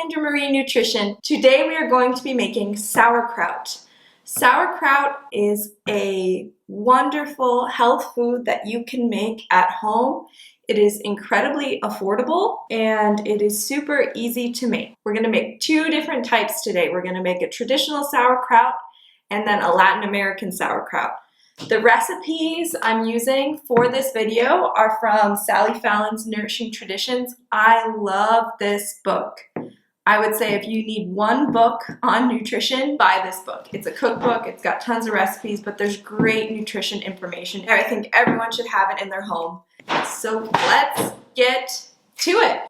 Alexandra Marie Nutrition. Today we are going to be making sauerkraut. Sauerkraut is a wonderful health food that you can make at home. It is incredibly affordable and it is super easy to make. We're going to make two different types today. We're going to make a traditional sauerkraut and then a Latin American sauerkraut. The recipes I'm using for this video are from Sally Fallon's Nourishing Traditions. I love this book. I would say if you need one book on nutrition, buy this book. It's a cookbook, it's got tons of recipes, but there's great nutrition information. I think everyone should have it in their home. So let's get to it.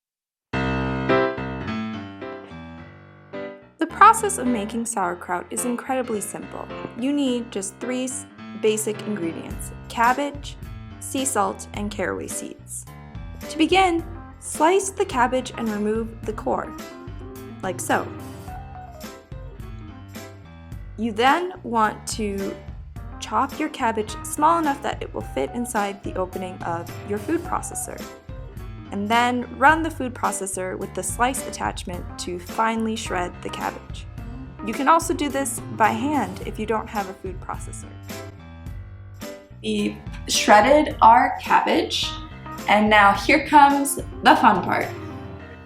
The process of making sauerkraut is incredibly simple. You need just three basic ingredients: cabbage, sea salt, and caraway seeds. To begin, slice the cabbage and remove the core, like so. You then want to chop your cabbage small enough that it will fit inside the opening of your food processor, and then run the food processor with the slice attachment to finely shred the cabbage. You can also do this by hand if you don't have a food processor. We shredded our cabbage, and now here comes the fun part.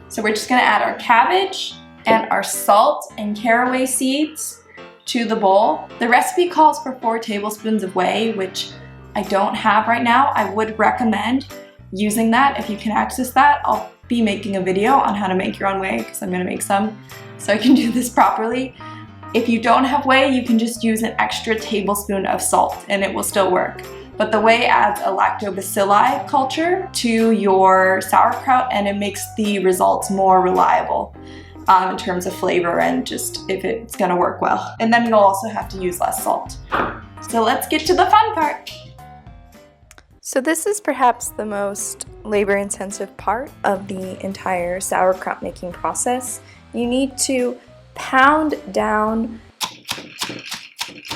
So we're just going to add our cabbage and our salt and caraway seeds to the bowl. The recipe calls for 4 tablespoons of whey, which I don't have right now. I would recommend using that if you can access that. I'll be making a video on how to make your own whey because I'm going to make some so I can do this properly. If you don't have whey, you can just use an extra tablespoon of salt and it will still work. But the whey adds a lactobacilli culture to your sauerkraut and it makes the results more reliable in terms of flavor and just if it's gonna work well. And then you'll also have to use less salt. So let's get to the fun part. So this is perhaps the most labor-intensive part of the entire sauerkraut making process. You need to pound down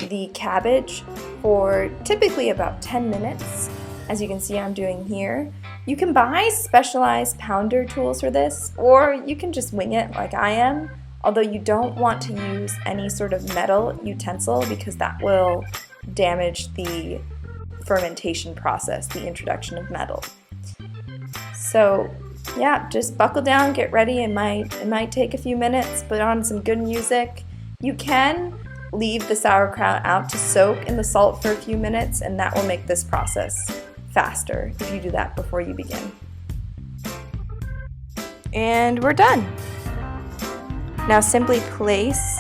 the cabbage for typically about 10 minutes, as you can see I'm doing here. You can buy specialized pounder tools for this, or you can just wing it like I am, although you don't want to use any sort of metal utensil because that will damage the fermentation process, the introduction of metal. So yeah, just buckle down, get ready. It might take a few minutes, put on some good music. You can leave the sauerkraut out to soak in the salt for a few minutes, and that will make this process faster if you do that before you begin. And we're done. Now simply place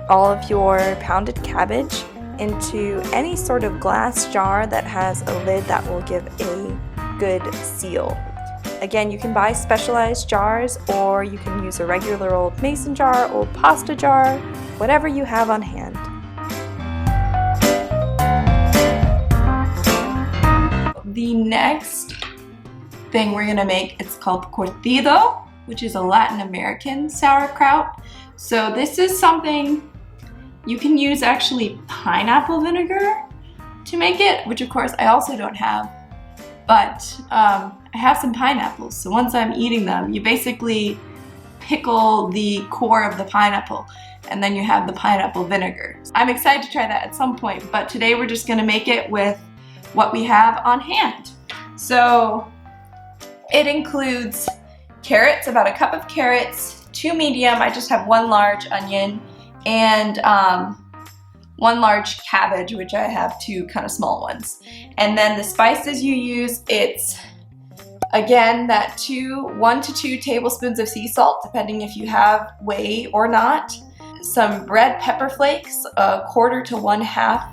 all of your pounded cabbage into any sort of glass jar that has a lid that will give a good seal. Again, you can buy specialized jars or you can use a regular old mason jar, old pasta jar, whatever you have on hand. The next thing we're gonna make, it's called curtido, which is a Latin American sauerkraut. So this is something you can use actually pineapple vinegar to make it, which of course I also don't have, but I have some pineapples. So once I'm eating them, you basically pickle the core of the pineapple and then you have the pineapple vinegar. I'm excited to try that at some point, but today we're just gonna make it with what we have on hand. So it includes carrots, about a cup of carrots, 2 medium, I just have 1 large onion, and 1 large cabbage, which I have 2 kind of small ones. And then the spices you use, it's again that 1 to 2 tablespoons of sea salt, depending if you have whey or not. Some red pepper flakes, 1/4 to 1/2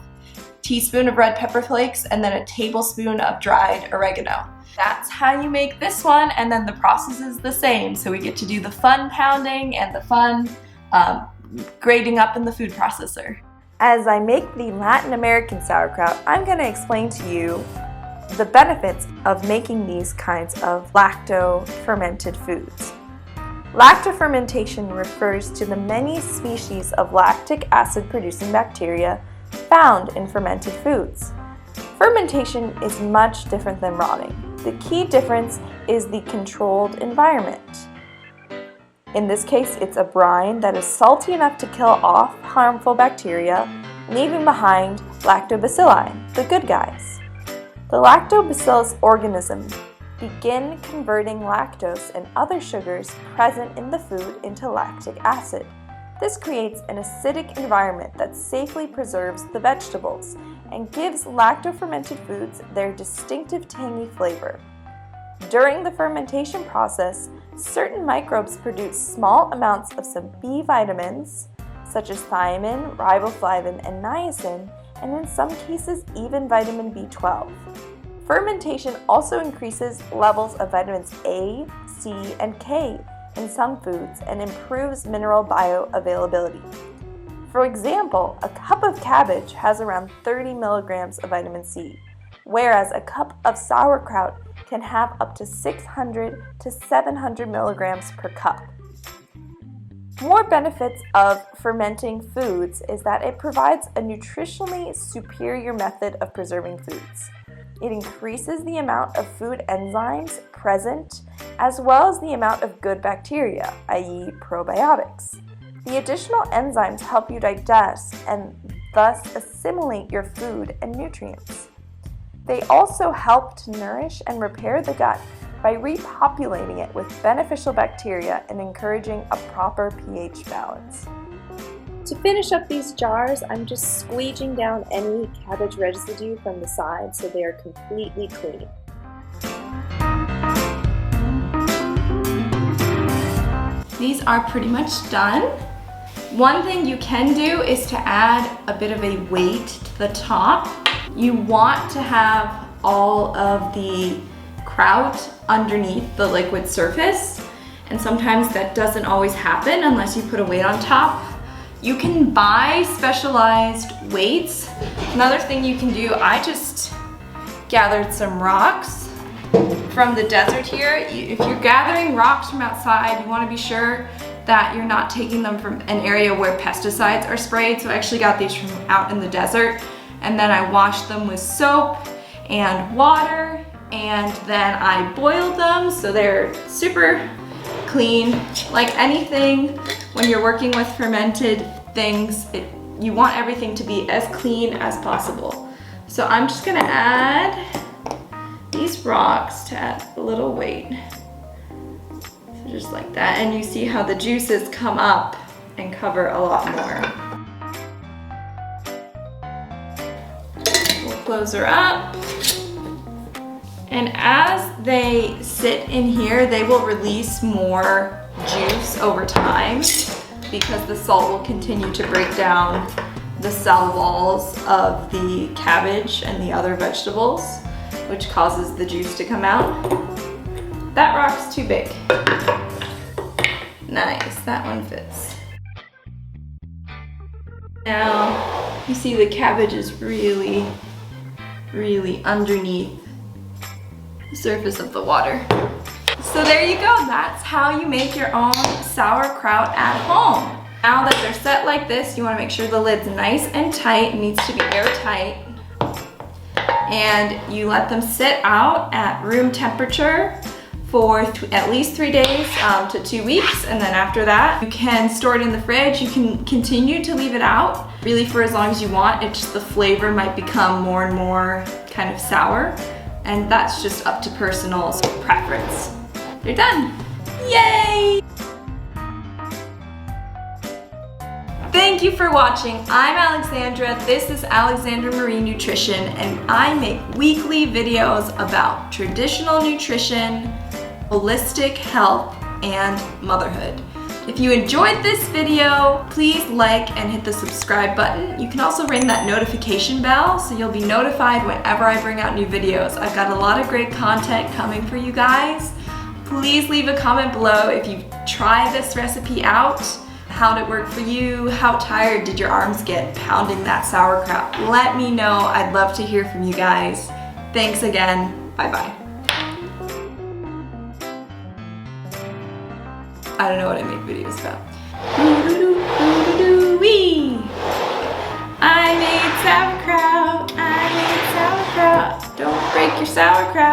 teaspoon of red pepper flakes, and then a tablespoon of dried oregano. That's how you make this one, and then the process is the same. So we get to do the fun pounding and the fun grating up in the food processor. As I make the Latin American sauerkraut, I'm going to explain to you the benefits of making these kinds of lacto-fermented foods. Lacto-fermentation refers to the many species of lactic acid-producing bacteria found in fermented foods. Fermentation is much different than rotting. The key difference is the controlled environment. In this case, it's a brine that is salty enough to kill off harmful bacteria, leaving behind lactobacilli, the good guys. The lactobacillus organism begin converting lactose and other sugars present in the food into lactic acid. This creates an acidic environment that safely preserves the vegetables and gives lacto-fermented foods their distinctive tangy flavor. During the fermentation process, certain microbes produce small amounts of some B vitamins, such as thiamine, riboflavin, and niacin, and in some cases even vitamin B12. Fermentation also increases levels of vitamins A, C, and K in some foods and improves mineral bioavailability. For example, a cup of cabbage has around 30 milligrams of vitamin C, whereas a cup of sauerkraut can have up to 600 to 700 milligrams per cup. More benefits of fermenting foods is that it provides a nutritionally superior method of preserving foods. It increases the amount of food enzymes present as well as the amount of good bacteria, i.e. probiotics. The additional enzymes help you digest and thus assimilate your food and nutrients. They also help to nourish and repair the gut by repopulating it with beneficial bacteria and encouraging a proper pH balance. To finish up these jars, I'm just squeeging down any cabbage residue from the side so they are completely clean. These are pretty much done. One thing you can do is to add a bit of a weight to the top. You want to have all of the kraut underneath the liquid surface, and sometimes that doesn't always happen unless you put a weight on top. You can buy specialized weights. Another thing you can do, I just gathered some rocks from the desert here. If you're gathering rocks from outside, you want to be sure that you're not taking them from an area where pesticides are sprayed. So I actually got these from out in the desert, and then I washed them with soap and water, and then I boiled them so they're super clean. Like anything, when you're working with fermented things, you want everything to be as clean as possible. So I'm just gonna add these rocks to add a little weight. So just like that, and you see how the juices come up and cover a lot more. We'll close her up. And as they sit in here, they will release more juice over time because the salt will continue to break down the cell walls of the cabbage and the other vegetables, which causes the juice to come out. That rock's too big. Nice, that one fits. Now, you see the cabbage is really underneath the surface of the water. So there you go, that's how you make your own sauerkraut at home. Now that they're set like this, you want to make sure the lid's nice and tight. It needs to be airtight. And you let them sit out at room temperature for at least 3 days to 2 weeks, and then after that you can store it in the fridge. You can continue to leave it out really for as long as you want. It's just the flavor might become more and more kind of sour, and that's just up to personal preference. They're done. Yay! Thank you for watching. I'm Alexandra. This is Alexandra Marine Nutrition, and I make weekly videos about traditional nutrition, holistic health, and motherhood. If you enjoyed this video, please like and hit the subscribe button. You can also ring that notification bell so you'll be notified whenever I bring out new videos. I've got a lot of great content coming for you guys. Please leave a comment below if you've tried this recipe out. How did it work for you? How tired did your arms get pounding that sauerkraut? Let me know. I'd love to hear from you guys. Thanks again. Bye-bye. I don't know what I make videos about. I made sauerkraut. Don't break your sauerkraut.